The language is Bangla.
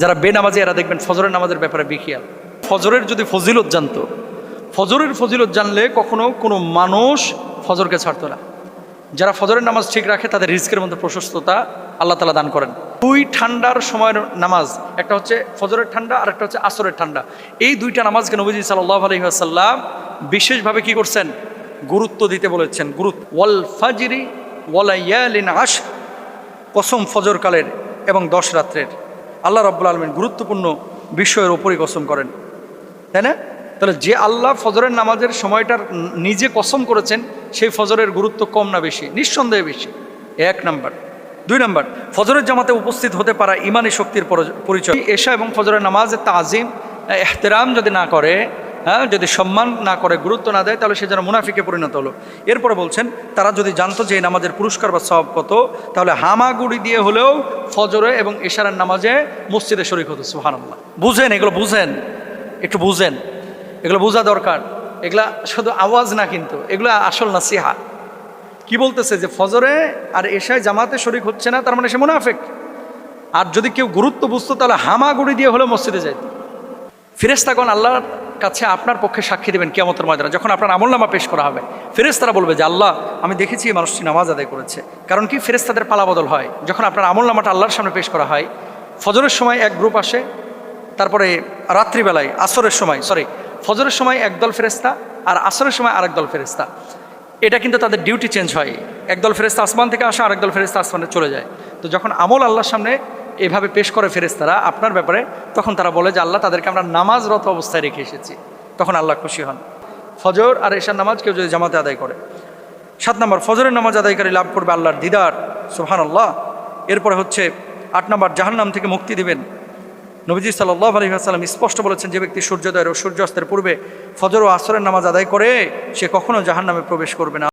যারা বেনামাজি এরা দেখবেন ফজরের নামাজের ব্যাপারে বিখিয়াল। ফজরের যদি ফজিলত জানতো, ফজরের ফজিলত জানলে কখনো কোনো মানুষ ফজরকে ছাড়তো না। যারা ফজরের নামাজ ঠিক রাখে তাদের রিজকের মধ্যে প্রশস্ততা আল্লাহ তাআলা দান করেন। দুই ঠান্ডার সময়ের নামাজ, একটা হচ্ছে ফজরের ঠান্ডা আর একটা হচ্ছে আসরের ঠান্ডা। এই দুইটা নামাজকে নবীজি সাল্লাল্লাহু আলাইহি ওয়াসাল্লাম বিশেষভাবে কি করছেন, গুরুত্ব দিতে বলেছেন। গুরুত্ব, ওয়াল ফাজরি ওয়ালায়ালিন আশর, কসম ফজর কালের এবং 10 রাত্রের। আল্লাহ রাব্বুল আলামিন গুরুত্বপূর্ণ বিষয়ের উপরই কসম করেন, তাই না? তাহলে যে আল্লাহ ফজরের নামাজের সময়টার নিজে কসম করেছেন, সেই ফজরের গুরুত্ব কম না বেশি? নিঃসন্দেহে বেশি। 1 নাম্বার। 2 নাম্বার, ফজরের জামাতে উপস্থিত হতে পারা ইমানি শক্তির পরিচয়। এশা এবং ফজরের নামাজের তাজিম এহতেরাম যদি না করে, যদি সম্মান না করে, গুরুত্ব না দেয়, তাহলে সে যেন মুনাফিকে পরিণত হলো। এরপরে বলছেন, তারা যদি জানতো যে এই নামাজের পুরস্কার বা সওয়াব কত, তাহলে হামাগুড়ি দিয়ে হলেও ফজরে এবং এশারের নামাজে মসজিদে শরীক হতো। সুবহানাল্লাহ। বুঝেন, এগুলো বুঝেন, একটু বুঝেন, এগুলো বোঝা দরকার। এগুলা শুধু আওয়াজ না, কিন্তু এগুলো আসল নাসিহা। কি বলতেছে যে ফজরে আর এশায় জামাতে শরীক হচ্ছে না, তার মানে সে মুনাফিক। আর যদি কেউ গুরুত্ব বুঝতো তাহলে হামাগুড়ি দিয়ে হলেও মসজিদে যাইত। ফেরেশতাগণ আল্লাহর কাছে আপনার পক্ষে সাক্ষী দেবেন কিয়ামতের ময়দানে, যখন আপনার আমলনামা পেশ করা হবে। ফেরেশতারা বলবে যে আল্লাহ, আমি দেখেছি এই মানুষটি নামাজ আদায় করেছে। কারণ কি, ফেরেশতাদের পালাবদল হয়। যখন আপনার আমলনামাটা আল্লাহর সামনে পেশ করা হয়, ফজরের সময় এক গ্রুপ আসে, তারপরে রাত্রিবেলায় আসরের সময়, ফজরের সময় একদল ফেরেশতা আর আসরের সময় আরেক দল ফেরেশতা। এটা কিন্তু তাদের ডিউটি চেঞ্জ হয়। একদল ফেরেশতা আসমান থেকে আসে, আরেক দল ফেরেশতা আসমানে চলে যায়। তো যখন আমল আল্লাহর সামনে এভাবে পেশ করে ফেরেশতারা আপনার ব্যাপারে, তখন তারা বলে যে আল্লাহ, তাদেরকে আমরা নামাজরত অবস্থায় রেখে এসেছি। তখন আল্লাহ খুশি হন। ফজর আর এশার নামাজ কেউ যদি জামাতে আদায় করে। 7 নম্বর, ফজরের নামাজ আদায়কারী লাভ করবে আল্লাহর দিদার। সুবহানাল্লাহ। এরপরে হচ্ছে 8 নম্বর, জাহান্নাম থেকে মুক্তি দিবেন। নবীজি সাল্লাল্লাহু আলাইহি ওয়াসাল্লাম স্পষ্ট বলেছেন, যে ব্যক্তি সূর্যোদয়ের ও সূর্যাস্তের পূর্বে ফজর ও আসরের নামাজ আদায় করে, সে কখনো জাহান্নামে প্রবেশ করবে না।